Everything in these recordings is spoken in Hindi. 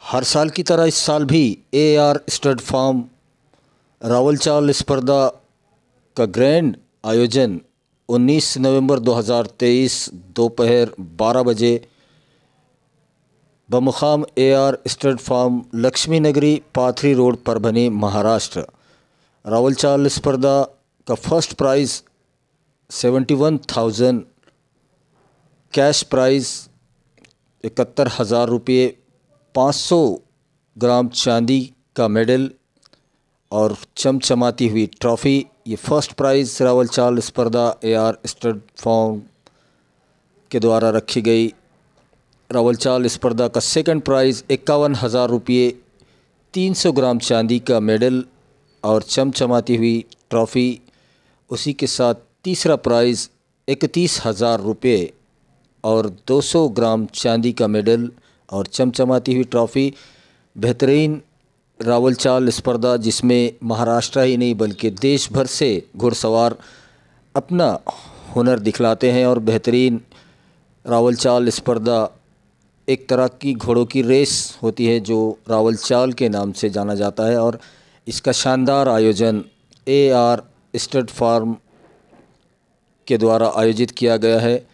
हर साल की तरह इस साल भी AR स्टड फार्म रावलचाल स्पर्धा का ग्रैंड आयोजन 19 नवंबर 2023 दोपहर 12 बजे बमुकाम AR स्टड फार्म लक्ष्मी नगरी पाथरी रोड परभनी महाराष्ट्र। रावलचाल स्पर्धा का फर्स्ट प्राइज़ 71,000, कैश प्राइज़ 71,000 रुपये, 500 ग्राम चांदी का मेडल और चमचमाती हुई ट्रॉफ़ी। ये फर्स्ट प्राइज़ रावलचाल स्पर्धा AR स्टड फार्म के द्वारा रखी गई। रावलचाल स्पर्धा का सेकंड प्राइज़ 51,000 रुपये, 300 ग्राम चांदी का मेडल और चमचमाती हुई ट्रॉफ़ी। उसी के साथ तीसरा प्राइज़ 31,000 रुपये और 200 ग्राम चांदी का मेडल और चमचमाती हुई ट्रॉफ़ी। बेहतरीन रावलचाल स्पर्धा जिसमें महाराष्ट्र ही नहीं बल्कि देश भर से घुड़सवार अपना हुनर दिखलाते हैं। और बेहतरीन रावलचाल स्पर्धा एक तरह की घोड़ों की रेस होती है जो रावलचाल के नाम से जाना जाता है। और इसका शानदार आयोजन AR स्टड फार्म के द्वारा आयोजित किया गया है,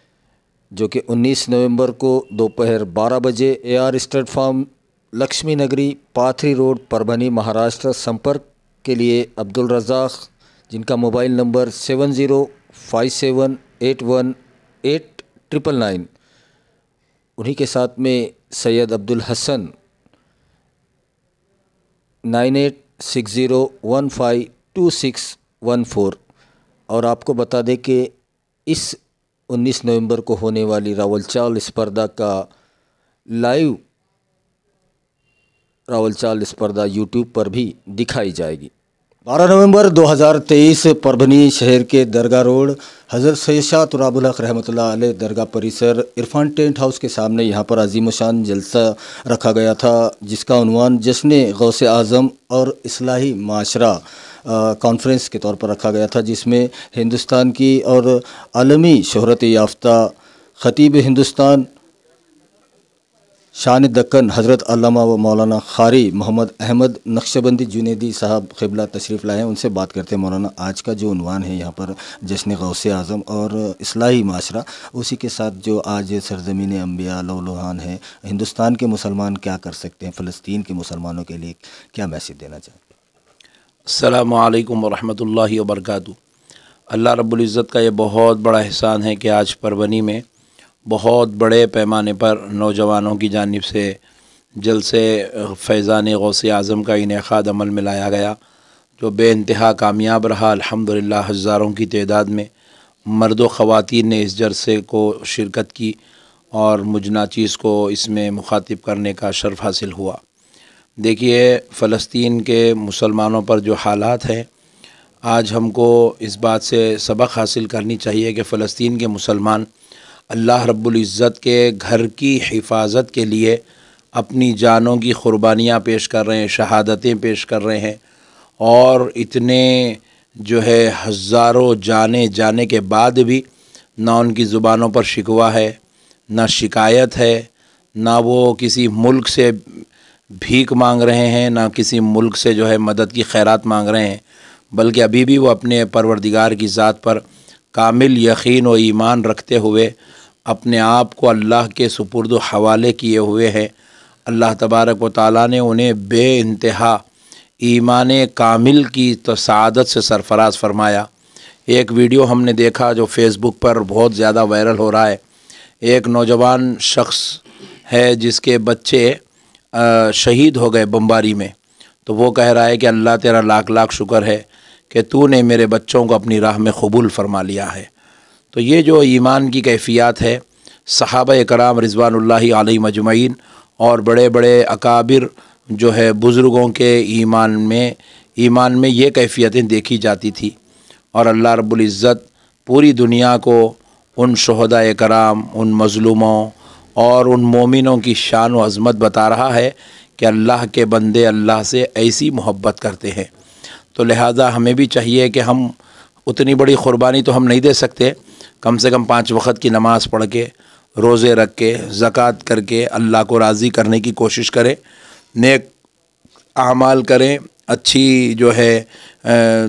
जो कि 19 नवंबर को दोपहर 12 बजे AR स्टड फार्म लक्ष्मी नगरी पाथरी रोड परभनी महाराष्ट्र। संपर्क के लिए अब्दुल रज़ाक, जिनका मोबाइल नंबर 7057818999, उन्हीं के साथ में सैयद अब्दुल हसन 9860152614। और आपको बता दें कि इस 19 नवंबर को होने वाली रावलचाल स्पर्धा का लाइव रावलचाल स्पर्धा YouTube पर भी दिखाई जाएगी। 12 नवंबर 2023 परभनी शहर के दरगाह रोड हज़रत सैयद शाह तुराबुल हक रहमतुल्लाह अलैह दरगाह परिसर इरफान टेंट हाउस के सामने यहाँ पर अजीम शान जलसा रखा गया था, जिसका उन्वान जश्न गौसे आज़म और इस्लाही माशरा कॉन्फ्रेंस के तौर पर रखा गया था, जिसमें हिंदुस्तान की और आलमी शोहरत याफ्ता ख़तीब हिंदुस्तान शान दक्कन हज़रत अल्लामा व मौलाना ख़ारी मोहम्मद अहमद नक्शबंदी जुनैदी साहब क़िबला तशरीफ़ लाए हैं। उनसे बात करते हैं। मौलाना, आज का जो उन्वान है यहाँ पर जश्न गौसे आज़म और इस्लाही माशरा, उसी के साथ जो आज सरज़मीन अंबिया लौलुहान है, हिंदुस्तान के मुसलमान क्या कर सकते हैं, फ़लस्तीन के मुसलमानों के लिए क्या मैसेज देना चाहते हैं? अस्सलामु अलैकुम वरहमतुल्लाहि वबरकातुहू। अल्लाह रब्बुल इज़्ज़त का ये बहुत बड़ा एहसान है कि आज परभनी में बहुत बड़े पैमाने पर नौजवानों की जानिब से जलसे फैज़ान गौसे आज़म का इनेकाद अमल में लाया गया, जो बेइंतहा कामयाब रहा। अल्हम्दुलिल्लाह हज़ारों की तादाद में मर्द व ख़वातीन ने इस जलसे को शिरकत की और मुझ नाचीज़ को इसमें मुखातिब करने का शर्फ़ हासिल हुआ। देखिए, फ़लस्तीन के मुसलमानों पर जो हालात हैं, आज हमको इस बात से सबक हासिल करनी चाहिए कि फ़लस्तीन के मुसलमान अल्लाह रब्बुल इज़्ज़त के घर की हिफाजत के लिए अपनी जानों की क़ुरबानियाँ पेश कर रहे हैं, शहादतें पेश कर रहे हैं। और इतने जो है हज़ारों जाने जाने के बाद भी ना उनकी ज़ुबानों पर शिकवा है, ना शिकायत है, ना वो किसी मुल्क से भीख मांग रहे हैं, ना किसी मुल्क से जो है मदद की खैरात मांग रहे हैं, बल्कि अभी भी वो अपने परवरदिगार की ज़ात पर कामिल यकीन और ईमान रखते हुए अपने आप को अल्लाह के सुपुर्द हवाले किए हुए हैं। अल्लाह तबारक व तआला ने उन्हें बेइंतहा ईमान कामिल की तो सआदत से सरफराज फरमाया। एक वीडियो हमने देखा जो फ़ेसबुक पर बहुत ज़्यादा वायरल हो रहा है। एक नौजवान शख्स है जिसके बच्चे शहीद हो गए बमबारी में, तो वो कह रहा है कि अल्लाह तेरा लाख लाख शुक्र है कि तूने मेरे बच्चों को अपनी राह में कबूल फरमा लिया है। तो ये जो ईमान की कैफ़ियत है, सहाबा कराम रिज़वानुल्लाहि अलैहिम अजमईन और बड़े बड़े अकाबिर जो है बुज़ुर्गों के ईमान में ये कैफ़ियतें देखी जाती थी। और अल्लाह रब्बुल इज़्ज़त पूरी दुनिया को उन शुहदाए कराम, उन मज़लूमों और उन मोमिनों की शान व अज़मत बता रहा है कि अल्लाह के बंदे अल्लाह से ऐसी मोहब्बत करते हैं। तो लिहाजा हमें भी चाहिए कि हम उतनी बड़ी क़ुरबानी तो हम नहीं दे सकते, कम से कम 5 वक़्त की नमाज़ पढ़ के, रोज़े रख के, ज़कात करके अल्लाह को राज़ी करने की कोशिश करें, नेक आमाल करें, अच्छी जो है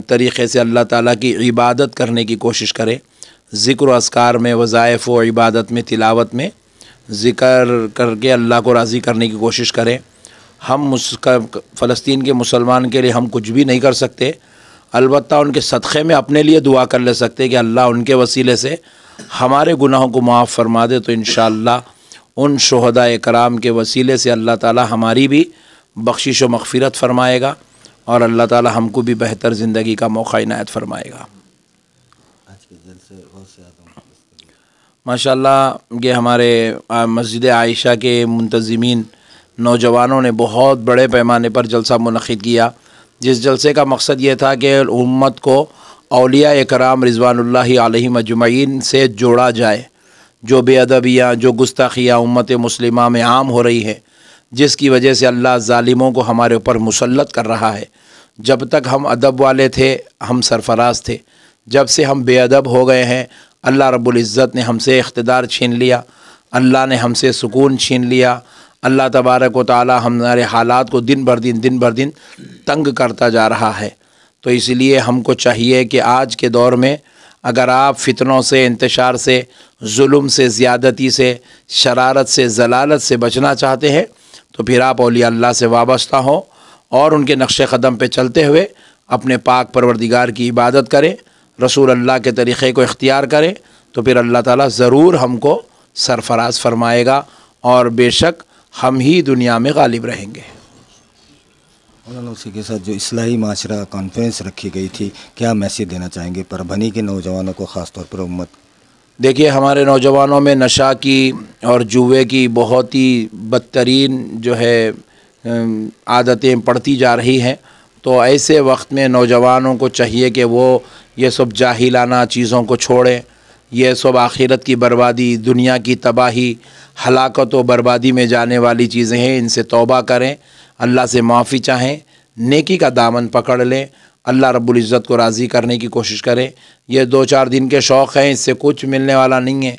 तरीक़े से अल्लाह ताला की इबादत करने की कोशिश करें। ज़िक्र अस्कार में, वज़ाइफ़ व इबादत में, तिलावत में ज़िक्र करके अल्लाह को राज़ी करने की कोशिश करें। हम फ़लस्तीन के मुसलमान के लिए हम कुछ भी नहीं कर सकते, अलबत्ता उनके सदक़े में अपने लिए दुआ कर ले सकते कि अल्लाह उनके वसीले से हमारे गुनाहों को माफ़ फरमा दे। तो इंशाअल्लाह उन शुहदाए कराम के वसीले से अल्लाह ताला हमारी भी बख्शिश व मग़फ़िरत फ़रमाएगा और अल्लाह ताला हमको भी बेहतर ज़िंदगी का मौका इनायत फ़रमाएगा। माशाअल्लाह ये हमारे मस्जिद आयशा के मुंतज़िमीन नौजवानों ने बहुत बड़े पैमाने पर जलसा मुनक़िद किया, जिस जलसे का मकसद ये था कि उम्मत को औलिया कराम रिज़वानुल्लाहि अलैहिम अजमईन से जोड़ा जाए। जो बेअदबियाँ, जो गुस्ताखियाँ उम्मत मुस्लिमा में आम हो रही है, जिसकी वजह से अल्लाह ज़ालिमों को हमारे ऊपर मुसल्लत कर रहा है। जब तक हम अदब वाले थे हम सरफराज थे, जब से हम बेअदब हो गए हैं अल्लाह रब्बुल इज़्ज़त ने हमसे इख्तिदार छीन लिया, अल्लाह ने हमसे सुकून छीन लिया। अल्लाह तबारक व तआला हमारे हालात को दिन भर दिन तंग करता जा रहा है। तो इसलिए हमको चाहिए कि आज के दौर में अगर आप फितनों से, इंतशार से, जुल्म से, ज़्यादती से, शरारत से, ज़लालत से बचना चाहते हैं तो फिर आप औलिया अल्लाह से वाबस्ता हों और उनके नक्श क़दम पे चलते हुए अपने पाक परवरदिगार की इबादत करें, रसूल अल्लाह के तरीक़े को इख्तियार करें, तो फिर अल्लाह ताला ज़रूर हमको सरफराज फरमाएगा और बेशक हम ही दुनिया में गालिब रहेंगे। उसी के साथ जो इस्लाही माशरा कॉन्फ्रेंस रखी गई थी, क्या मैसेज देना चाहेंगे परभनी के नौजवानों को, ख़ास तौर पर उम्मत? देखिए, हमारे नौजवानों में नशा की और जुए की बहुत ही बदतरीन जो है आदतें पड़ती जा रही हैं। तो ऐसे वक्त में नौजवानों को चाहिए कि वो ये सब जाहिलाना चीज़ों को छोड़ें। ये सब आखिरत की बर्बादी, दुनिया की तबाही, हलाकत व बर्बादी में जाने वाली चीज़ें हैं, इनसे तौबा करें, अल्लाह से माफ़ी चाहें, नेकी का दामन पकड़ लें, अल्लाह रब्बुल इज़्ज़त को राज़ी करने की कोशिश करें। ये 2-4 दिन के शौक़ हैं, इससे कुछ मिलने वाला नहीं है।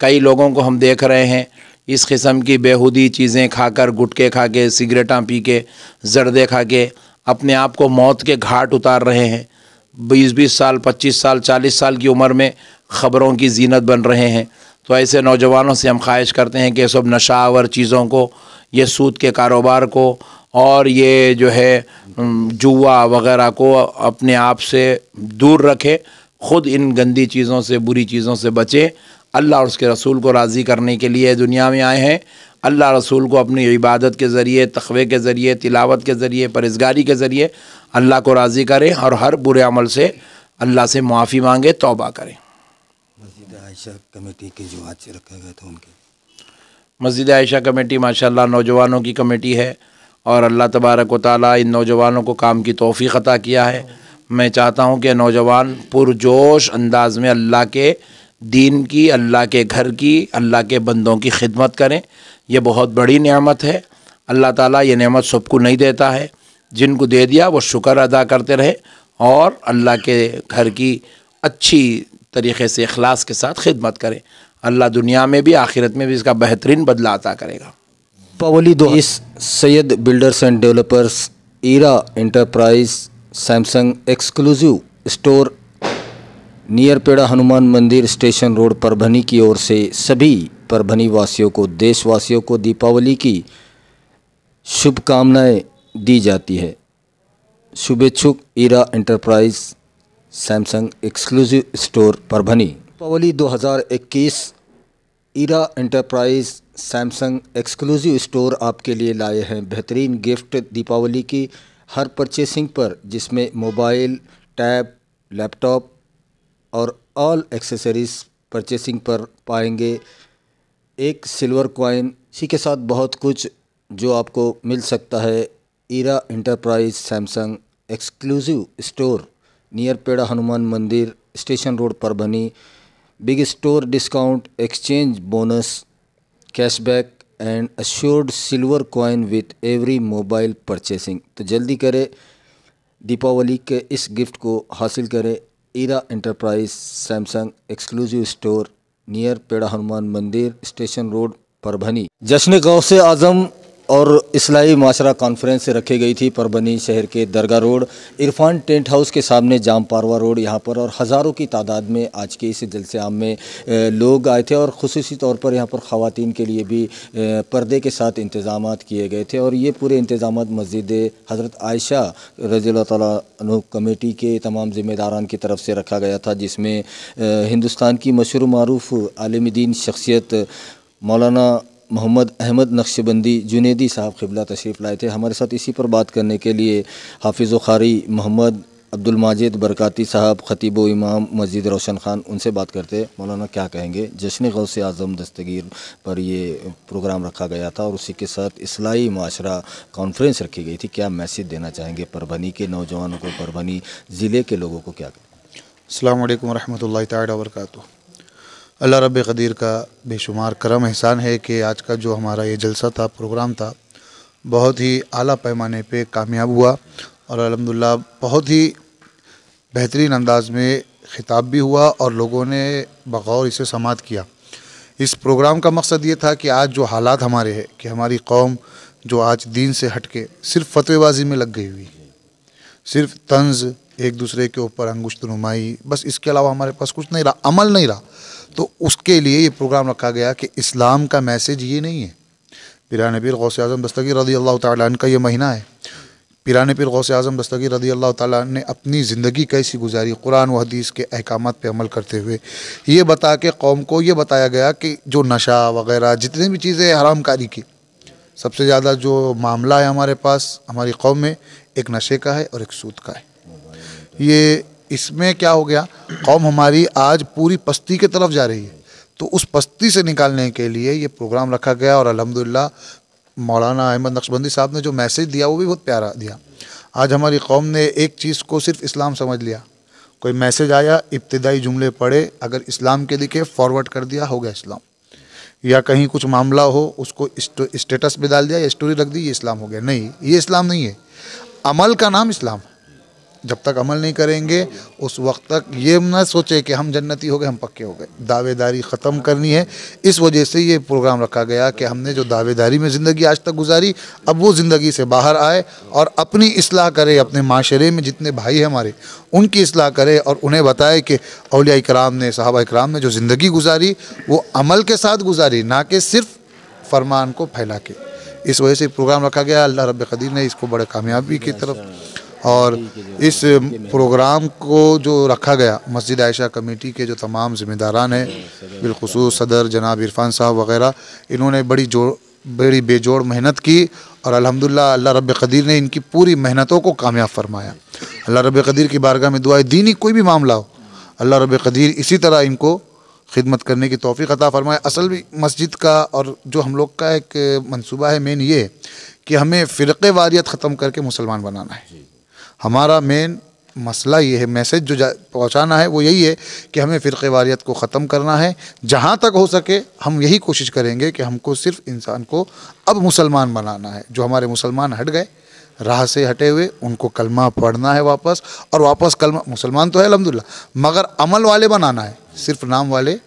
कई लोगों को हम देख रहे हैं इस किस्म की बेहुदी चीज़ें खाकर, गुटखे खा के, सिगरेटां पी के, जर्दे खा के अपने आप को मौत के घाट उतार रहे हैं। 20-20 साल, 25 साल, 40 साल की उम्र में ख़बरों की जीनत बन रहे हैं। तो ऐसे नौजवानों से हम ख्वाहिश करते हैं कि सब नशावर चीज़ों को, ये सूद के कारोबार को और ये जो है जुआ वग़ैरह को अपने आप से दूर रखें, ख़ुद इन गंदी चीज़ों से, बुरी चीज़ों से बचें। अल्लाह और उसके रसूल को राज़ी करने के लिए दुनिया में आए हैं। अल्लाह रसूल को अपनी इबादत के ज़रिए, तक़वे के ज़रिए, तिलावत के ज़रिए, परहेज़गारी के ज़रिए अल्लाह को राज़ी करें और हर बुरे अमल से अल्लाह से मुआफ़ी मांगे, तौबा करें। मस्जिद आयशा कमेटी के जो आज रखे गए थे उनके, मस्जिद आयशा कमेटी माशाअल्लाह नौजवानों की कमेटी है और अल्लाह तबारक व तआला इन नौजवानों को काम की तौफ़ीक़ अता किया है। मैं चाहता हूँ कि नौजवान पुरजोश अंदाज में अल्लाह के दीन की, अल्लाह के घर की, अल्लाह के बंदों की खिदमत करें। ये बहुत बड़ी नेमत है। अल्लाह ताला ये नेमत सबको नहीं देता है, जिनको दे दिया वो शुक्र अदा करते रहे और अल्लाह के घर की अच्छी तरीक़े से इखलास के साथ खिदमत करें। अल्लाह दुनिया में भी आखिरत में भी इसका बेहतरीन बदला अता करेगा। Deepawali 20 Syed builders and developers, Ira enterprise, Samsung exclusive store, near Peda Hanuman Mandir, station road, Parbhani की ओर से सभी परभनी वासियों को, देशवासियों को दीपावली की शुभकामनाएं दी जाती है। शुभेच्छुक, Ira enterprise, Samsung exclusive store, Parbhani. Deepawali 2021 Ira enterprise Samsung exclusive store आपके लिए लाए हैं बेहतरीन गिफ्ट दीपावली की हर परचेसिंग पर, जिसमें मोबाइल, टैब, लैपटॉप और ऑल एक्सेसरीज़ परचेसिंग पर पाएंगे। एक सिल्वर कॉइन, इसी के साथ बहुत कुछ जो आपको मिल सकता है। Ira enterprise Samsung exclusive store, near Peda Hanuman Mandir, station road, Parbhani. Big store discount, exchange bonus, cashback and assured silver coin with every mobile purchasing. तो जल्दी करें, दीपावली के इस गिफ्ट को हासिल करें। Ira enterprise Samsung exclusive store, near Peda Hanuman Mandir, station road, Parbhani. जश्न गौसे आज़म और इस्लाही माशरा कॉन्फ्रेंस रखी गई थी परभनी शहर के दरगाह रोड इरफान टेंट हाउस के सामने जाम पारवा रोड यहाँ पर, और हज़ारों की तादाद में आज के इस जलसे आम में लोग आए थे। और ख़ुसूसी तौर पर यहाँ पर ख़वातीन के लिए भी पर्दे के साथ इंतज़ामात किए गए थे, और ये पूरे इंतज़ामात मस्जिद हज़रत आयशा रज़ियल्लाहु तआला अन्हा कमेटी के तमाम ज़िम्मेदारान की तरफ से रखा गया था, जिसमें हिंदुस्तान की मशहूर मारूफ आलिम दीन शख्सियत मौलाना मोहम्मद अहमद नक्शबंदी जुनेदी साहब क़िबला तशरीफ़ लाए थे। हमारे साथ इसी पर बात करने के लिए हाफिज़ व क़ारी मोहम्मद अब्दुल माजिद बरकाती साहब ख़तीब व इमाम मस्जिद रोशन ख़ान, उनसे बात करते। मौलाना क्या कहेंगे? जश्न गौसे आज़म दस्तगीर पर ये प्रोग्राम रखा गया था और उसी के साथ इस्लाही माशरा कॉन्फ्रेंस रखी गई थी, क्या मैसेज देना चाहेंगे परभनी के नौजवानों को, परभनी ज़िले के लोगों को? क्या अस्सलामु अलैकुम रहमतुल्लाहि तआला व बरकातुहू। अल्लाह रब्बे क़दीर का बेशुमार करम एहसान है कि आज का जो हमारा ये जलसा था, प्रोग्राम था, बहुत ही आला पैमाने पे कामयाब हुआ और अल्हम्दुलिल्लाह बहुत ही बेहतरीन अंदाज में ख़िताब भी हुआ और लोगों ने बग़ौर इसे समाअत किया। इस प्रोग्राम का मकसद ये था कि आज जो हालात हमारे हैं कि हमारी कौम जो आज दीन से हट के सिर्फ़ फतवेबाजी में लग गई हुई, सिर्फ तंज़, एक दूसरे के ऊपर अंगुश्त नुमाई, बस इसके अलावा हमारे पास कुछ नहीं रहा, अमल नहीं रहा। तो उसके लिए ये प्रोग्राम रखा गया कि इस्लाम का मैसेज ये नहीं है। पीरान पीर गौसे आज़म दस्तगीर रज़ियल्लाहु तआला अन्हु का ये महीना है। पीरान पीर गौसे आज़म दस्तगीर रज़ियल्लाहु तआला अन्हु ने अपनी ज़िंदगी कैसी गुजारी, कुरान व हदीस के अहकामात पे अमल करते हुए, ये बता के कौम को ये बताया गया कि जो नशा वग़ैरह जितनी भी चीज़ें हराम कारी की, सबसे ज़्यादा जो मामला है हमारे पास हमारी कौम में, एक नशे का है और एक सूद का है। ये इसमें क्या हो गया, कौम हमारी आज पूरी पस्ती की तरफ जा रही है। तो उस पस्ती से निकालने के लिए ये प्रोग्राम रखा गया और अल्हम्दुलिल्लाह मौलाना अहमद नक्शबंदी साहब ने जो मैसेज दिया वो भी बहुत प्यारा दिया। आज हमारी कौम ने एक चीज़ को सिर्फ इस्लाम समझ लिया। कोई मैसेज आया, इब्तिदाई जुमले पढ़े, अगर इस्लाम के दिखे फॉरवर्ड कर दिया, हो गया इस्लाम। या कहीं कुछ मामला हो, उसको स्टेटस पे डाल दिया या स्टोरी रख दी, ये इस्लाम हो गया। नहीं, ये इस्लाम नहीं है। अमल का नाम इस्लाम है। जब तक अमल नहीं करेंगे उस वक्त तक ये ना सोचे कि हम जन्नती हो गए, हम पक्के हो गए। दावेदारी ख़त्म करनी है। इस वजह से ये प्रोग्राम रखा गया कि हमने जो दावेदारी में ज़िंदगी आज तक गुजारी, अब वो ज़िंदगी से बाहर आए और अपनी इस्लाह करे, अपने माशरे में जितने भाई हैं हमारे उनकी इस्लाह करे और उन्हें बताए कि औलिया इकराम ने, सहाबा इकराम ने जो ज़िंदगी गुजारी वो अमल के साथ गुजारी, ना कि सिर्फ फरमान को फैला के। इस वजह से प्रोग्राम रखा गया। अल्लाह रब्बे क़दीर ने इसको बड़े कामयाबी की तरफ, और इस प्रोग्राम को जो रखा गया मस्जिद आयशा कमेटी के जो तमाम ज़िम्मेदारान हैं, बिलखुसूस सदर जनाब इरफान साहब वग़ैरह, इन्होंने बड़ी बेजोड़ मेहनत की और अल्हम्दुलिल्लाह अल्लाह रब्बे क़दीर ने इनकी पूरी मेहनतों को कामयाब फरमाया। अल्लाह रब्बे क़दीर की बारगाह में दुआ है, दीनी कोई भी मामला हो, अल्लाह रब्बे क़दीर इसी तरह इनको खिदमत करने की तौफ़ीक़ अता फ़रमाए। असल भी मस्जिद का और जो हम लोग का एक मंसूबा है मेन ये है कि हमें फ़िरक़े वारियत ख़त्म करके मुसलमान बनाना है। हमारा मेन मसला ये है, मैसेज जो पहुंचाना है वो यही है कि हमें फ़िरक़े वारियत को ख़त्म करना है। जहाँ तक हो सके हम यही कोशिश करेंगे कि हमको सिर्फ इंसान को अब मुसलमान बनाना है। जो हमारे मुसलमान हट गए, राह से हटे हुए, उनको कलमा पढ़ना है वापस, और वापस कलमा, मुसलमान तो है अल्हम्दुलिल्लाह, मगर अमल वाले बनाना है, सिर्फ नाम वाले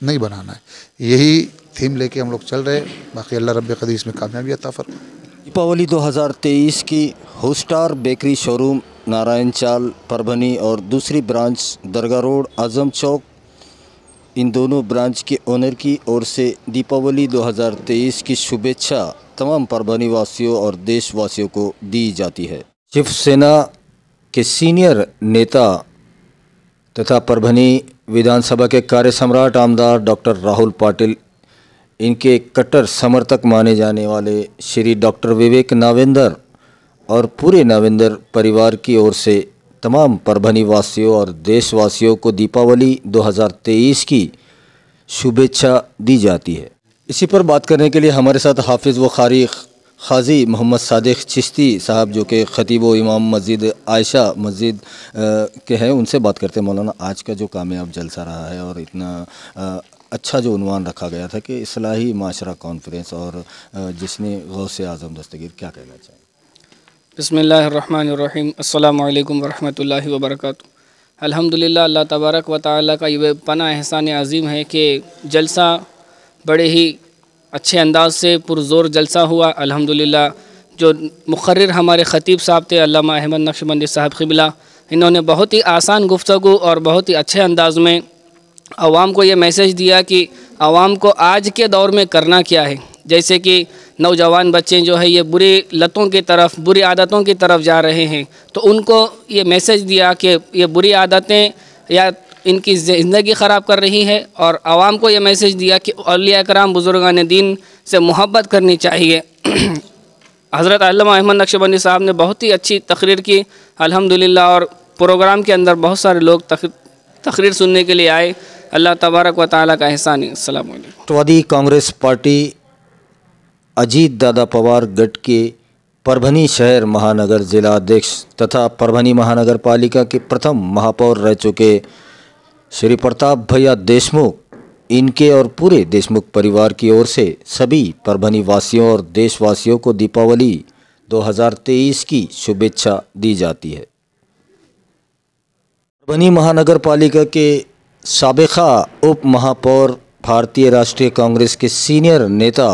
नहीं बनाना है। यही थीम लेके हम लोग चल रहे हैं। बाकी अल्लाह रब्बे क़दीर इसमें कामयाबी अता फरमाए। दीपावली 2023 की होस्टार बेकरी शोरूम नारायण चाल परभनी और दूसरी ब्रांच दरगाह रोड आज़म चौक, इन दोनों ब्रांच के ओनर की ओर से दीपावली 2023 की शुभेच्छा तमाम परभनी वासियों और देशवासियों को दी जाती है। शिवसेना के सीनियर नेता तथा परभनी विधानसभा के कार्य सम्राट आमदार डॉक्टर राहुल पाटिल, इनके कट्टर समर्थक माने जाने वाले श्री डॉक्टर विवेक नावेंद्र और पूरे नावेंद्र परिवार की ओर से तमाम परभनी वासियों और देशवासियों को दीपावली 2023 की शुभेच्छा दी जाती है। इसी पर बात करने के लिए हमारे साथ हाफिज़ व क़ारी क़ाज़ी मोहम्मद सादिक चिश्ती साहब, जो कि ख़तीब व इमाम मस्जिद आयशा मस्जिद के हैं, उनसे बात करते हैं। मौलाना, आज का जो कामयाब जलसा रहा है और इतना अच्छा जो उन्वान रखा गया था कि इस्लाही माशरा कॉन्फ्रेंस, और जिसने गौसे आज़म दस्तगीर, क्या कहना चाहिए? बिस्मिल्लाहिर्रहमानिर्रहीम, अस्सलामु अलैकुम वरहमतुल्लाहि वबरकातुहू। अल्हम्दुलिल्लाह, अल्लाह तबारक व तआला का ये पना एहसान अज़ीम है कि जलसा बड़े ही अच्छे अंदाज से पुरज़ोर जलसा हुआ अल्हम्दुलिल्लाह। जो मुक़र्रिर हमारे ख़तीब साहब थे अल्लामा अहमद नक्शबंदी साहब क़िबला, इन्होंने बहुत ही आसान गुफ्तगू और बहुत ही अच्छे अंदाज में आवाम को ये मैसेज दिया कि आवाम को आज के दौर में करना क्या है। जैसे कि नौजवान बच्चे जो है ये बुरी लतों की तरफ, बुरी आदतों की तरफ जा रहे हैं, तो उनको ये मैसेज दिया कि ये बुरी आदतें या इनकी ज़िंदगी ख़राब कर रही है, और आवाम को ये मैसेज दिया कि औलिया कराम बुज़ुर्गान दीन से मोहब्बत करनी चाहिए। हज़रत अल्लामा अहमद नक्शबंदी साहब ने बहुत ही अच्छी तकरीर की अल्हम्दुलिल्लाह, और प्रोग्राम के अंदर बहुत सारे लोग तकरीर सुनने के लिए आए। अल्लाह तबारक व तआला का एहसान है। अस्सलाम वालेकुम। राष्ट्रवादी कांग्रेस पार्टी अजीत दादा पवार गट के परभनी शहर महानगर जिला अध्यक्ष तथा परभनी महानगर पालिका के प्रथम महापौर रह चुके श्री प्रताप भैया देशमुख, इनके और पूरे देशमुख परिवार की ओर से सभी परभनी वासियों और देशवासियों को दीपावली 2023 की शुभेच्छा दी जाती है। परभनी महानगर पालिका के साबिका उप महापौर भारतीय राष्ट्रीय कांग्रेस के सीनियर नेता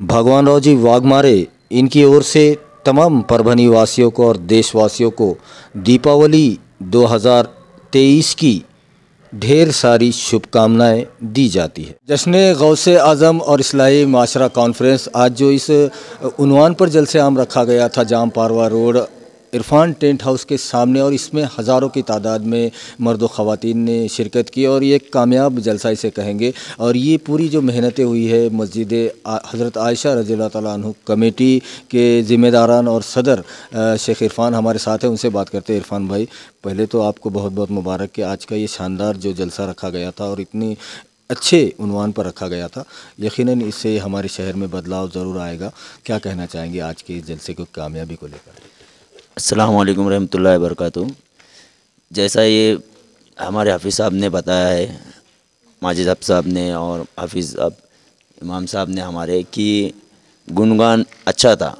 भगवान राव जी वाघमारे, इनकी ओर से तमाम परभनी वासियों को और देशवासियों को दीपावली 2023 की ढेर सारी शुभकामनाएं दी जाती है। जश्न गौसे आज़म और इस्लाही माशरा कॉन्फ्रेंस आज जो इस उन्वान पर जलसे आम रखा गया था जाम Parwa road Irfan tent house के सामने, और इसमें हज़ारों की तादाद में मर्द व ख़वातीन ने शिरकत की और ये कामयाब जलसा इसे कहेंगे। और ये पूरी जो मेहनतें हुई है मस्जिद हज़रत आयशा रज़ियल्लाहु तआला अन्हु कमेटी के ज़िम्मेदारान और सदर शेख इरफान हमारे साथ हैं, उनसे बात करते हैं। इरफान भाई, पहले तो आपको बहुत बहुत मुबारक कि आज का ये शानदार जो जलसा रखा गया था और इतनी अच्छे उन्वान पर रखा गया था, यकीनन इससे हमारे शहर में बदलाव ज़रूर आएगा। क्या कहना चाहेंगे आज के इस जलसे को कामयाबी को लेकर? अस्सलाम वालेकुम रहमतुल्लाहि व बरकातुहू। जैसा ये हमारे हाफिज़ साहब ने बताया है, माजिद साहब ने और हाफिज़ साहब इमाम साहब ने हमारे, कि गुणगान अच्छा था,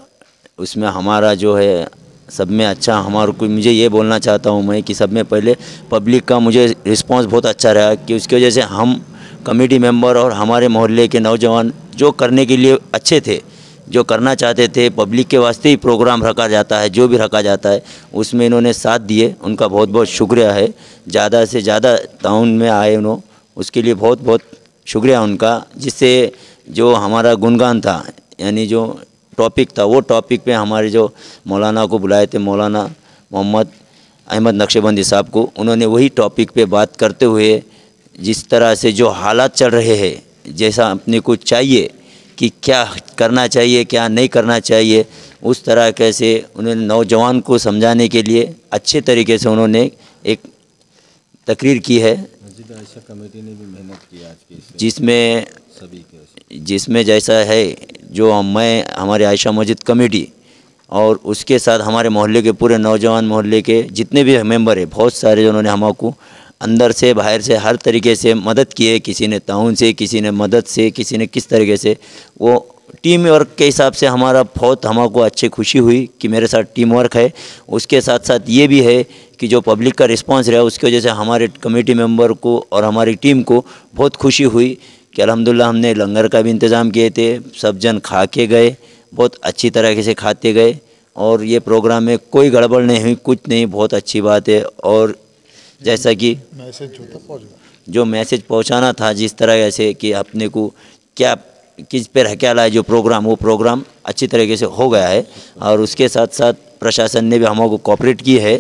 उसमें हमारा जो है सब में अच्छा हमारे को, मुझे ये बोलना चाहता हूँ मैं कि सब में पहले पब्लिक का मुझे रिस्पांस बहुत अच्छा रहा, कि उसकी वजह से हम कमेटी मेंबर और हमारे मोहल्ले के नौजवान जो करने के लिए अच्छे थे, जो करना चाहते थे, पब्लिक के वास्ते ही प्रोग्राम रखा जाता है, जो भी रखा जाता है उसमें इन्होंने साथ दिए, उनका बहुत बहुत शुक्रिया है। ज़्यादा से ज़्यादा ताउन में आए उन्होंने, उसके लिए बहुत बहुत शुक्रिया उनका। जिससे जो हमारा गुणगान था, यानी जो टॉपिक था, वो टॉपिक पे हमारे जो मौलाना को बुलाए थे, मौलाना मोहम्मद अहमद नक्शबंदी साहब को, उन्होंने वही टॉपिक पे बात करते हुए जिस तरह से जो हालात चल रहे हैं, जैसा अपने को चाहिए कि क्या करना चाहिए क्या नहीं करना चाहिए, उस तरह कैसे उन्होंने नौजवान को समझाने के लिए अच्छे तरीके से उन्होंने एक तकरीर की है। मस्जिद आयशा कमेटी ने भी मेहनत की आज की, जिसमें जैसा है जो मैं हमारे आयशा मस्जिद कमेटी और उसके साथ हमारे मोहल्ले के पूरे नौजवान मोहल्ले के जितने भी मेंबर हैं, बहुत सारे जिन्होंने हमको अंदर से बाहर से हर तरीके से मदद की है। किसी ने ताउन से, किसी ने मदद से, किसी ने किस तरीके से, वो टीम वर्क के हिसाब से हमारा बहुत हमको अच्छी खुशी हुई कि मेरे साथ टीम वर्क है। उसके साथ साथ ये भी है कि जो पब्लिक का रिस्पांस रहा, उसकी वजह से हमारे कमेटी मेंबर को और हमारी टीम को बहुत खुशी हुई कि अल्हम्दुलिल्लाह हमने लंगर का भी इंतज़ाम किए थे, सब जन खा के गए, बहुत अच्छी तरीके से खाते गए, और ये प्रोग्राम में कोई गड़बड़ नहीं हुई, कुछ नहीं, बहुत अच्छी बात है। और जैसा कि जो मैसेज पहुंचाना था, जिस तरह से कि अपने को क्या किस पे क्या लाए जो प्रोग्राम, वो प्रोग्राम अच्छी तरीके से हो गया है। और उसके साथ साथ प्रशासन ने भी हमको कोऑपरेट की है,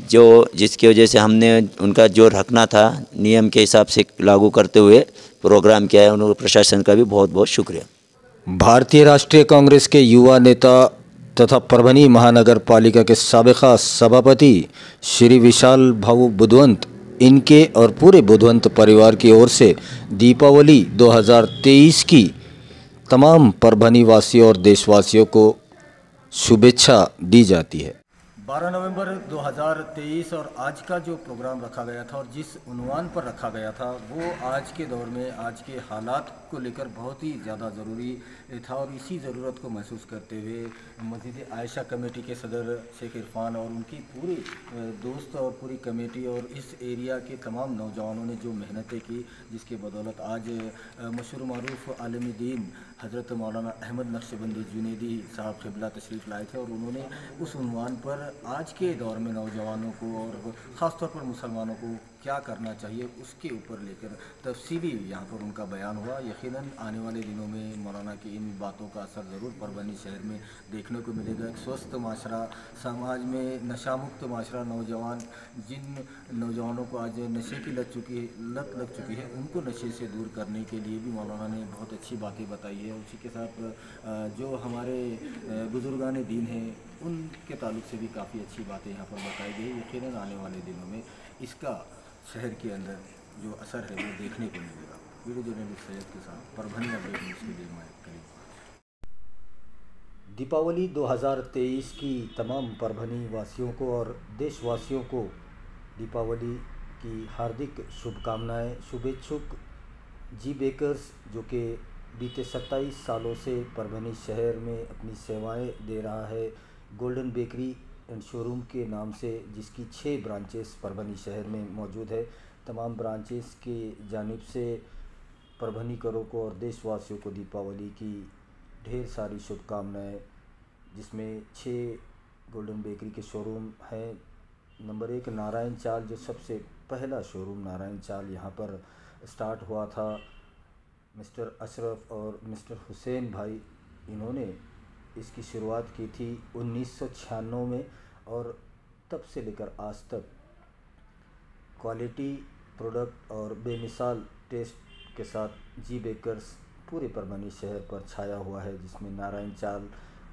जो जिसकी वजह से हमने उनका जो रखना था नियम के हिसाब से लागू करते हुए प्रोग्राम किया है। उनको प्रशासन का भी बहुत बहुत शुक्रिया। भारतीय राष्ट्रीय कांग्रेस के युवा नेता तथा परभनी महानगर पालिका के साबिका सभापति श्री विशाल भाऊ बुधवंत, इनके और पूरे बुधवंत परिवार की ओर से दीपावली 2023 की तमाम परभनी वासियों और देशवासियों को शुभेच्छा दी जाती है। 12 नवंबर 2023 और आज का जो प्रोग्राम रखा गया था और जिस उन्वान पर रखा गया था, वो आज के दौर में आज के हालात को लेकर बहुत ही ज़्यादा ज़रूरी था। और इसी ज़रूरत को महसूस करते हुए मस्जिद आयशा कमेटी के सदर शेख इरफान और उनकी पूरी दोस्त और पूरी कमेटी और इस एरिया के तमाम नौजवानों ने जो मेहनतें की, जिसके बदौलत आज मशहूर मारूफ आलमी दीन हज़रत मौलाना अहमद नक्शबंदी जुनैदी साहब क़िबला तशरीफ़ लाए थे और उन्होंने उस उन्वान पर आज के दौर में नौजवानों को और ख़ास तौर पर मुसलमानों को क्या करना चाहिए उसके ऊपर लेकर तफसीली यहाँ पर उनका बयान हुआ। यकीनन आने वाले दिनों में मौलाना की इन बातों का असर ज़रूर परभनी शहर में देखने को मिलेगा। एक स्वस्थ माशरा, समाज में नशा मुक्त माशरा, नौजवान जिन नौजवानों को आज नशे की लत लग चुकी है उनको नशे से दूर करने के लिए भी मौलाना ने बहुत अच्छी बातें बताई है। उसी के साथ जो हमारे बुजुर्गान दीन हैं उनके ताल्लुक़ से भी काफ़ी अच्छी बातें यहाँ पर बताई गई। यकीनन आने वाले दिनों में इसका शहर के अंदर जो असर है वो देखने को मिलेगा। वीडियो जर्नलिस्ट सैयद के साथ परभनी अपडेट न्यूज़ के लिए मैं करीब। दीपावली 2023 की तमाम परभनी वासियों को और देशवासियों को दीपावली की हार्दिक शुभकामनाएं। शुभेच्छुक जी बेकर्स जो कि बीते 27 सालों से परभनी शहर में अपनी सेवाएं दे रहा है, गोल्डन बेकरी एंड शोरूम के नाम से, जिसकी 6 ब्रांचेस परभनी शहर में मौजूद है। तमाम ब्रांचेस की जानिब से परभनी करों को और देशवासियों को दीपावली की ढेर सारी शुभकामनाएं, जिसमें 6 गोल्डन बेकरी के शोरूम हैं। नंबर 1 नारायण चाल, जो सबसे पहला शोरूम नारायण चाल यहाँ पर स्टार्ट हुआ था। मिस्टर अशरफ और मिस्टर हुसैन भाई, इन्होंने इसकी शुरुआत की थी 1996 में और तब से लेकर आज तक क्वालिटी प्रोडक्ट और बेमिसाल टेस्ट के साथ जी बेकर्स पूरे परभनी शहर पर छाया हुआ है, जिसमें नारायण चाल,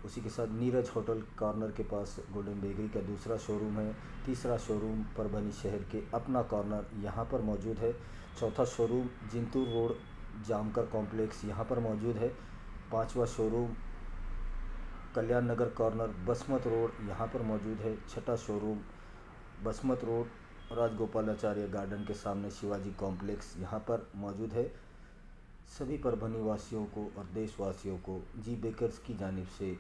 उसी के साथ नीरज होटल कॉर्नर के पास गोल्डन बेकरी का दूसरा शोरूम है। तीसरा शोरूम परभनी शहर के अपना कॉर्नर यहाँ पर मौजूद है। चौथा showroom Jintur road Jamkar complex यहाँ पर मौजूद है। 5वां शोरूम कल्याण नगर कॉर्नर बसमत रोड यहाँ पर मौजूद है। 6ठा showroom Basmat road Rajagopalachari garden के सामने शिवाजी कॉम्प्लेक्स यहाँ पर मौजूद है। सभी परभनी वासियों को और देशवासियों को जी बेकर्स की जानिब से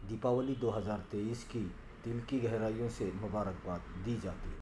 दीपावली 2023 की दिल की गहराइयों से मुबारकबाद दी जाती है।